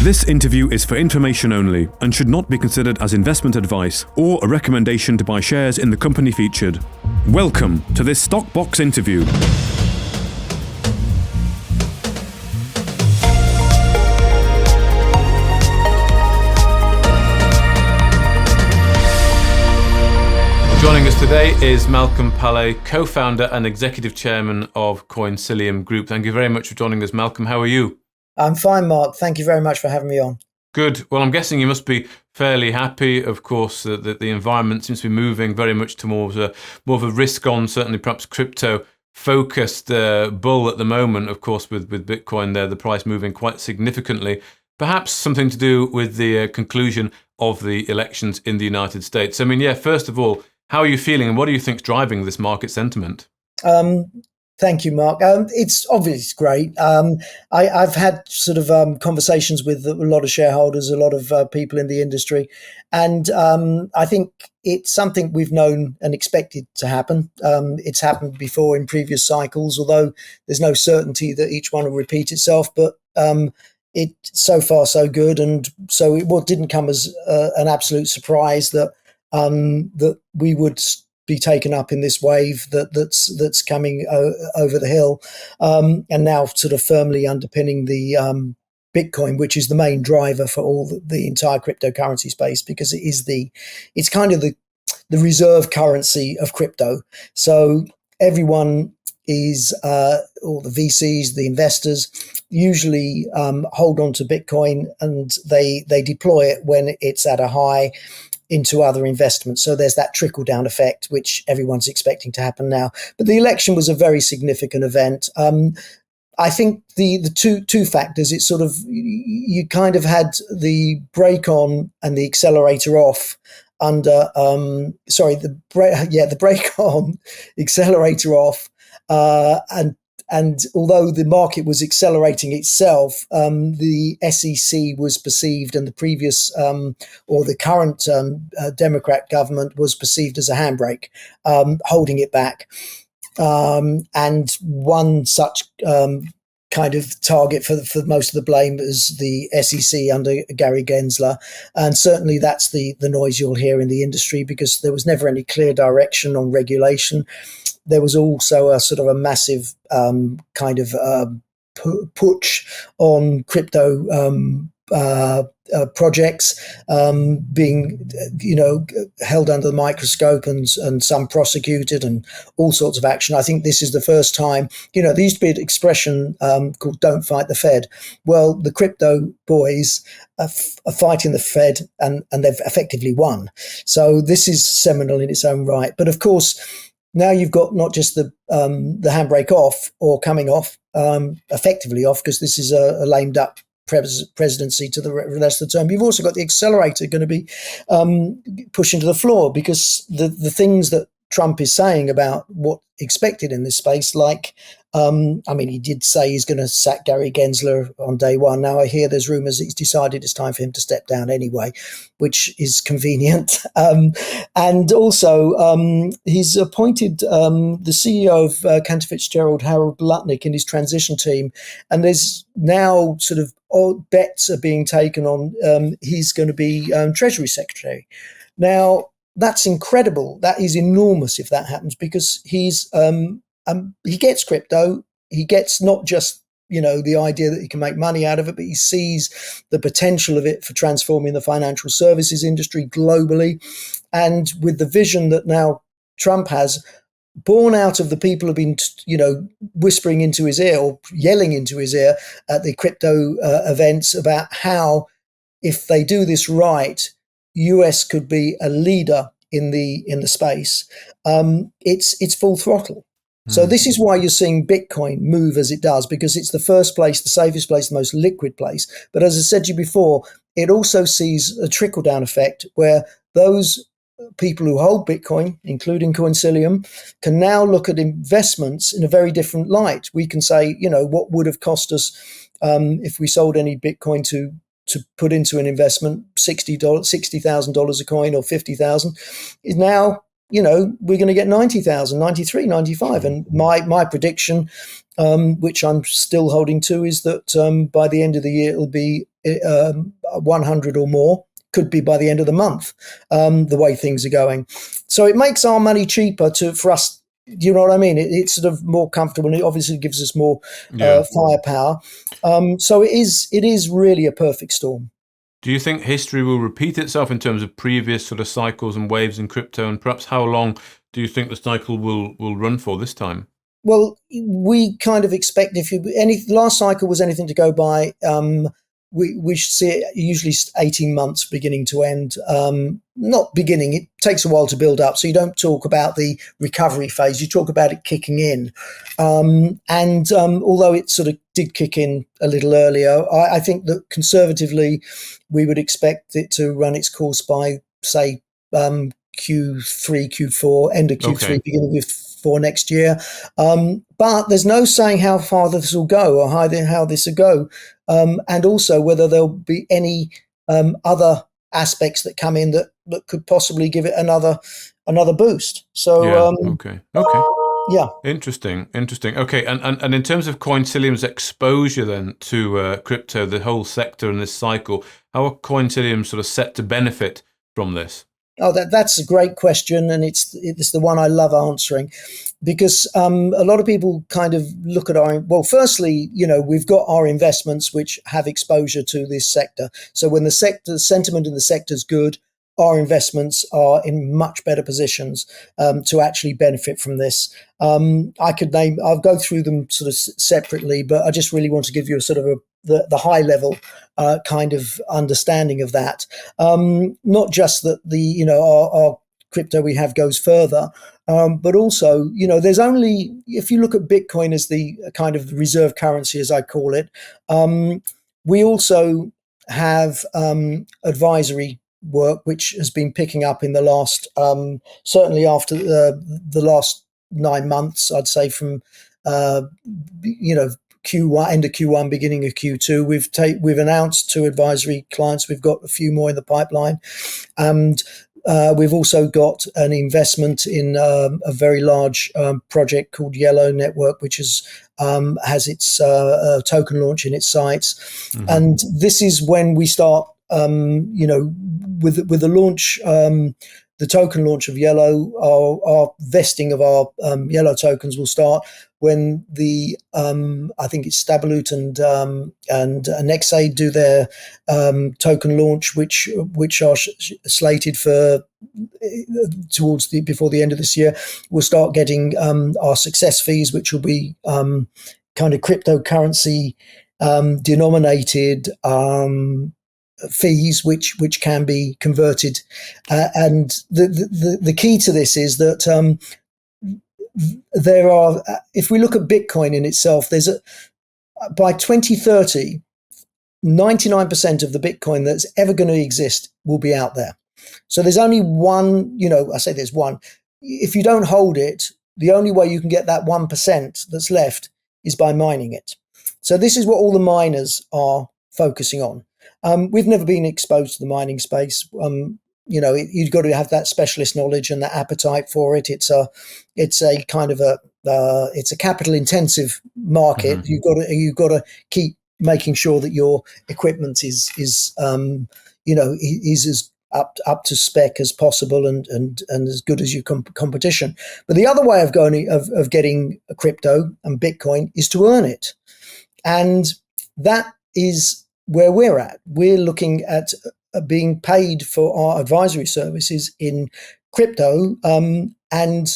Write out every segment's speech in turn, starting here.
This interview is for information only and should not be considered as investment advice or a recommendation to buy shares in the company featured. Welcome to this Stock Box interview. Joining us today is Malcolm Pallay, co-founder and executive chairman of Coinsilium Group. Thank you very much for joining us, Malcolm. How are you? I'm fine, Mark. Thank you very much for having me on. Good. Well, I'm guessing you must be fairly happy, of course, that the environment seems to be moving very much to more of a risk-on, certainly perhaps crypto-focused bull at the moment, of course, with Bitcoin there, the price moving quite significantly. Perhaps something to do with the conclusion of the elections in the United States. I mean, first of all, how are you feeling and what do you think is driving this market sentiment? Thank you, Mark. It's obviously great. I've had sort of conversations with a lot of shareholders, a lot of people in the industry, and I think it's something we've known and expected to happen. It's happened before in previous cycles, although there's no certainty that each one will repeat itself. But it so far so good, and so it didn't come as an absolute surprise that we would be taken up in this wave that's coming over the hill, and now sort of firmly underpinning the Bitcoin, which is the main driver for all the entire cryptocurrency space, because it's kind of the reserve currency of crypto. So everyone is, all the VCs, the investors, usually hold on to Bitcoin, and they deploy it when it's at a high into other investments. So there's that trickle down effect, which everyone's expecting to happen now. But the election was a very significant event. I think the two factors, it's sort of, you kind of had the brake on and the accelerator off under, the brake on, accelerator off, and although the market was accelerating itself, the SEC was perceived, and the previous or the current Democrat government was perceived as a handbrake, holding it back. And one such kind of target for most of the blame is the SEC under Gary Gensler. And certainly that's the noise you'll hear in the industry, because there was never any clear direction on regulation. There was also a sort of a massive kind of push on crypto projects being, held under the microscope and some prosecuted and all sorts of action. I think this is the first time, there used to be an expression called "Don't fight the Fed." Well, the crypto boys are fighting the Fed, and they've effectively won. So this is seminal in its own right. But of course, now you've got not just the handbrake off or coming off, effectively off, because this is a lamed up presidency to the rest of the term. You've also got the accelerator going to be pushing to the floor, because the things that Trump is saying about what expected in this space, like, he did say he's going to sack Gary Gensler on day one. Now I hear there's rumors that he's decided it's time for him to step down anyway, which is convenient. And also he's appointed the CEO of Cantor Fitzgerald, Harold Lutnick, in his transition team. And there's now sort of bets are being taken on he's going to be Treasury Secretary. Now, that's incredible. That is enormous if that happens, because he gets crypto. He gets not just, the idea that he can make money out of it, but he sees the potential of it for transforming the financial services industry globally. And with the vision that now Trump has, born out of the people who've been, whispering into his ear or yelling into his ear at the crypto events about how, if they do this right, US could be a leader in the space. It's full throttle. So this is why you're seeing Bitcoin move as it does, because it's the first place, the safest place, the most liquid place. But as I said to you before, it also sees a trickle down effect where those people who hold Bitcoin, including Coinsilium, can now look at investments in a very different light. We can say, what would have cost us if we sold any Bitcoin to put into an investment, $60,000 a coin or 50,000, is now, we're going to get 90,000, 93, 95. And my prediction, which I'm still holding to, is that by the end of the year, it'll be 100 or more. Could be by the end of the month, the way things are going. So it makes our money cheaper for us. Do you know what I mean? It's sort of more comfortable, and it obviously gives us more firepower. So it is really a perfect storm. Do you think history will repeat itself in terms of previous sort of cycles and waves in crypto? And perhaps how long do you think the cycle will run for this time? Well, we kind of expect last cycle was anything to go by, we should see it usually 18 months beginning to end. Not beginning, it takes a while to build up. So you don't talk about the recovery phase, you talk about it kicking in. Although it sort of did kick in a little earlier, I think that conservatively we would expect it to run its course by, say, Q3, Q4, end of Q3, beginning of for next year. But there's no saying how far this will go or how this will go. And also whether there'll be any other aspects that come in that could possibly give it another boost. So yeah. Interesting. Okay, and in terms of Coinsilium's exposure then to crypto, the whole sector and this cycle, how are Coinsilium sort of set to benefit from this? Oh, that's a great question, and it's the one I love answering, because a lot of people kind of look at firstly, we've got our investments which have exposure to this sector. So when the sentiment in the sector is good, our investments are in much better positions to actually benefit from this. I'll go through them sort of separately, but I just really want to give you a sort of the high level kind of understanding of that. Not just that our crypto we have goes further, but also, there's only, if you look at Bitcoin as the kind of reserve currency, as I call it, we also have advisory work, which has been picking up in the last, certainly after the last 9 months, I'd say from, Q1, end of Q1, beginning of Q2. We've announced 2 advisory clients. We've got a few more in the pipeline, and we've also got an investment in a very large project called Yellow Network, which has its token launch in its sights. Mm-hmm. And this is when we start, with the launch, the token launch of Yellow, our vesting of our Yellow tokens will start when the I think it's Stabilut and Nexaid do their token launch, which are slated for before the end of this year. We'll start getting our success fees, which will be kind of cryptocurrency denominated fees, which can be converted, and the key to this is that there are, if we look at Bitcoin in itself, by 2030, 99% of the Bitcoin that's ever going to exist will be out there. So there's only one, I say there's one. If you don't hold it, the only way you can get that 1% that's left is by mining it. So this is what all the miners are focusing on. We've never been exposed to the mining space. You've got to have that specialist knowledge and that appetite for it. It's a kind of it's a capital intensive market. Mm-hmm. You've got to keep making sure that your equipment is as up to spec as possible and as good as your competition. But the other way of getting a crypto and Bitcoin is to earn it, and that is where we're at. We're looking at being paid for our advisory services in crypto, and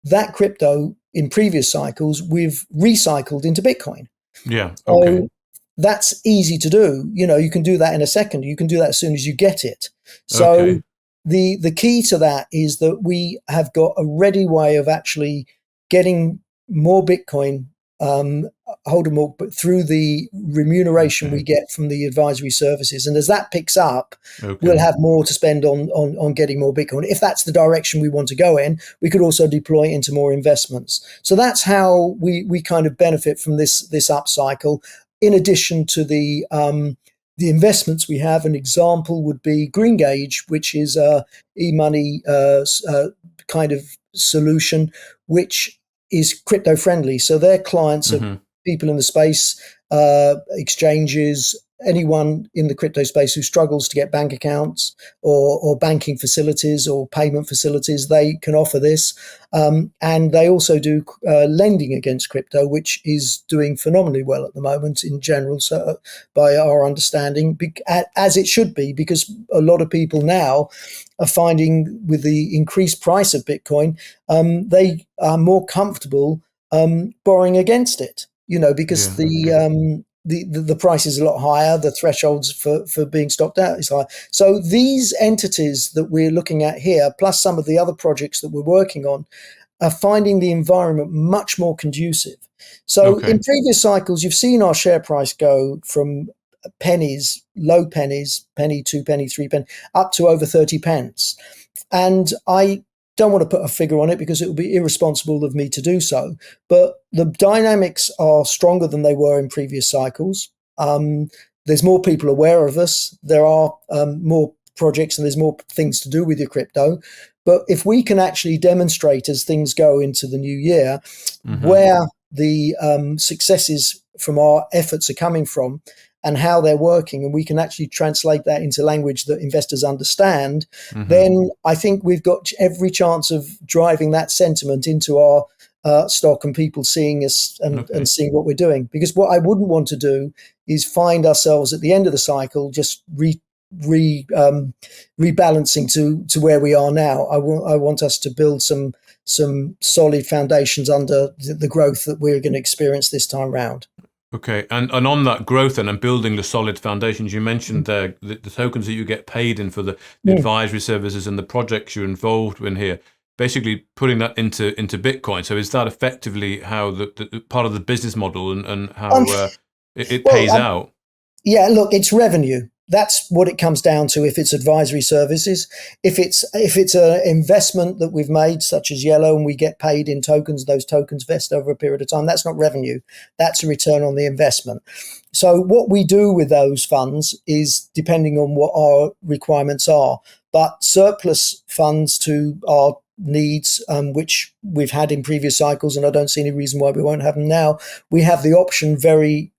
that crypto in previous cycles we've recycled into Bitcoin. Yeah. Okay. So that's easy to do. You can do that in a second. You can do that as soon as you get it. So the key to that is that we have got a ready way of actually getting more Bitcoin, holding more, but through the remuneration we get from the advisory services. And as that picks up, we'll have more to spend on getting more Bitcoin. If that's the direction we want to go in, we could also deploy into more investments. So that's how we kind of benefit from this upcycle. In addition to the investments we have, an example would be GreenGauge, which is a e-money kind of solution, which is crypto friendly. So their clients are people in the space, exchanges, anyone in the crypto space who struggles to get bank accounts or banking facilities or payment facilities, they can offer this. And they also do lending against crypto, which is doing phenomenally well at the moment in general, so by our understanding, as it should be, because a lot of people now are finding with the increased price of Bitcoin, they are more comfortable borrowing against it, because the price is a lot higher. The thresholds for being stopped out is high. So these entities that we're looking at here, plus some of the other projects that we're working on, are finding the environment much more conducive. So in previous cycles, you've seen our share price go from pennies, low pennies, penny, 2 penny, 3 penny, up to over 30 pence. And I don't want to put a figure on it because it would be irresponsible of me to do so. But the dynamics are stronger than they were in previous cycles. There's more people aware of us. There are more projects and there's more things to do with your crypto. But if we can actually demonstrate as things go into the new year, where the successes from our efforts are coming from and how they're working, and we can actually translate that into language that investors understand, then I think we've got every chance of driving that sentiment into our stock and people seeing us and seeing what we're doing. Because what I wouldn't want to do is find ourselves at the end of the cycle just rebalancing to where we are now. I want us to build some solid foundations under the growth that we're going to experience this time round. Okay, and on that growth and building the solid foundations, you mentioned the tokens that you get paid in for the advisory services and the projects you're involved in here, basically putting that into Bitcoin. So is that effectively how the part of the business model and how it pays out? Yeah, look, it's revenue. That's what it comes down to. If it's advisory services, if it's an investment that we've made, such as Yellow, and we get paid in tokens, those tokens vest over a period of time. That's not revenue. That's a return on the investment. So what we do with those funds is depending on what our requirements are. But surplus funds to our needs, which we've had in previous cycles, and I don't see any reason why we won't have them now. We have the option very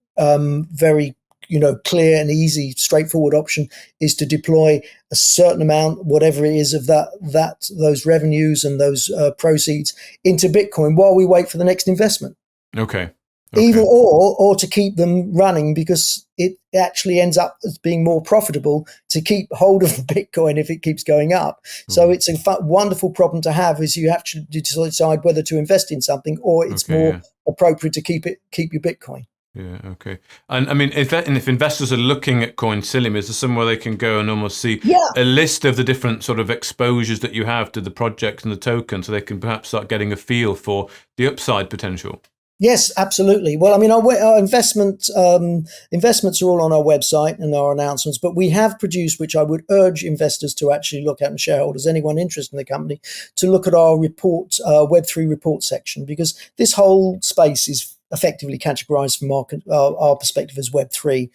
clear and easy, straightforward option is to deploy a certain amount, whatever it is of those revenues and those proceeds into Bitcoin while we wait for the next investment. Okay. Even or to keep them running, because it actually ends up as being more profitable to keep hold of the Bitcoin if it keeps going up. So it's a wonderful problem to have, is you actually decide whether to invest in something or it's more appropriate to keep your Bitcoin. Yeah, okay. And I mean, if investors are looking at Coinsilium, is there somewhere they can go and almost see a list of the different sort of exposures that you have to the projects and the tokens, so they can perhaps start getting a feel for the upside potential? Yes, absolutely. Well, I mean, our investments are all on our website and our announcements, but we have produced, which I would urge investors to actually look at, and shareholders, anyone interested in the company, to look at our report, Web3 report section, because this whole space is effectively categorized from our perspective as Web3,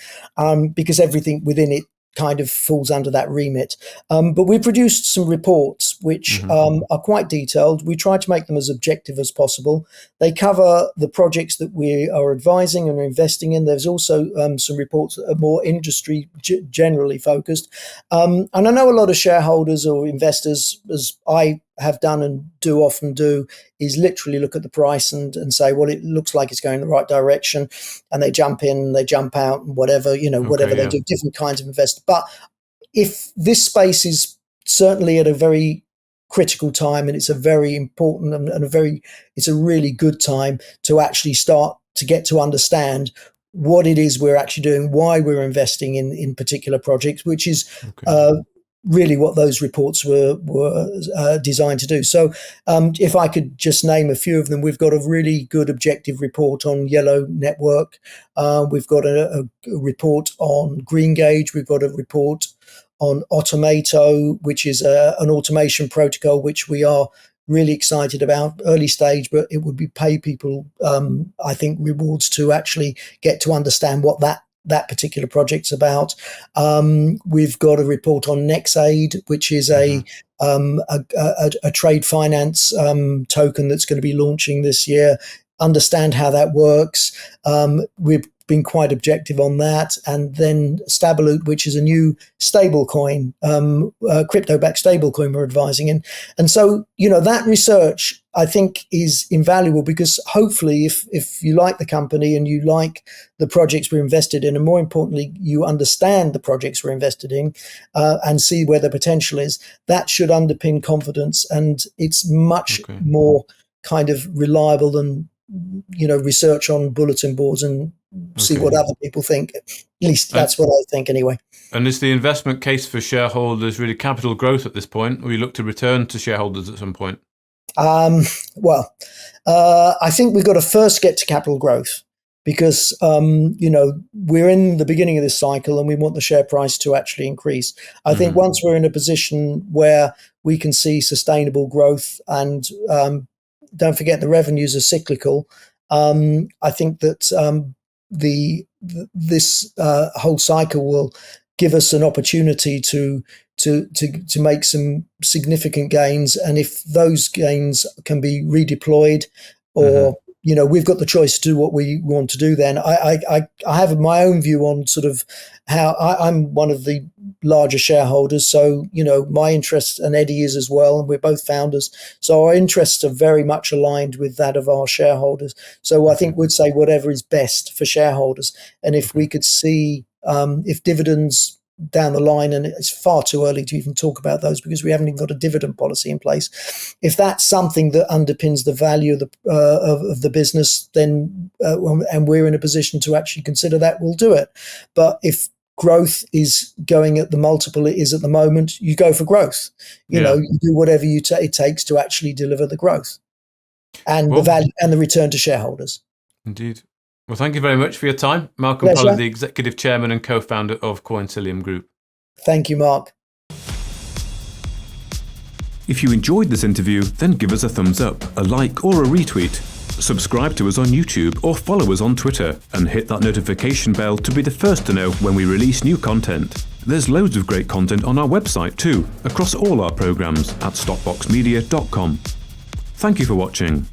because everything within it kind of falls under that remit. But we produced some reports which are quite detailed. We try to make them as objective as possible. They cover the projects that we are advising and investing in. There's also some reports that are more industry generally focused. And I know a lot of shareholders or investors, as I have done and often do, is literally look at the price and say, well, it looks like it's going in the right direction, and they jump in, they jump out, and whatever they do, different kinds of investors. But if this space is certainly at a very critical time, and it's a very important and it's a really good time to actually start to get to understand what it is we're actually doing, why we're investing in particular projects, which is really what those reports were designed to do. So if I could just name a few of them, we've got a really good objective report on Yellow Network. We've got a report on GreenGauge. We've got a report on Automato, which is an automation protocol, which we are really excited about, early stage, but it would be pay people, I think, rewards to actually get to understand what that particular project's about. We've got a report on NextAid, which is a trade finance token that's going to be launching this year. Understand how that works. We've been quite objective on that. And then Stabiloot, which is a new stablecoin, crypto-backed stablecoin we're advising in. And so, that research, I think, is invaluable, because hopefully if you like the company and you like the projects we're invested in, and more importantly, you understand the projects we're invested in and see where the potential is, that should underpin confidence. And it's much more kind of reliable than, research on bulletin boards and see what other people think. At least that's what I think anyway. And is the investment case for shareholders really capital growth at this point, or you look to return to shareholders at some point? I think we've got to first get to capital growth, because, we're in the beginning of this cycle and we want the share price to actually increase. I think once we're in a position where we can see sustainable growth, and don't forget the revenues are cyclical, I think that this whole cycle will give us an opportunity to make some significant gains. And if those gains can be redeployed, or we've got the choice to do what we want to do, then I have my own view on sort of how I'm one of the larger shareholders. So, my interests, and Eddie is as well, and we're both founders. So our interests are very much aligned with that of our shareholders. So I think we'd say whatever is best for shareholders. And if we could see if dividends down the line, and it's far too early to even talk about those because we haven't even got a dividend policy in place. If that's something that underpins the value of the business, then and we're in a position to actually consider that, we'll do it. But if growth is going at the multiple it is at the moment, you go for growth. You do whatever it takes to actually deliver the growth and the value and the return to shareholders. Indeed. Well, thank you very much for your time. Malcolm Pollard, the Executive Chairman and Co-founder of Coinsilium Group. Thank you, Mark. If you enjoyed this interview, then give us a thumbs up, a like or a retweet. Subscribe to us on YouTube or follow us on Twitter, and hit that notification bell to be the first to know when we release new content. There's loads of great content on our website too, across all our programs at stockboxmedia.com. Thank you for watching.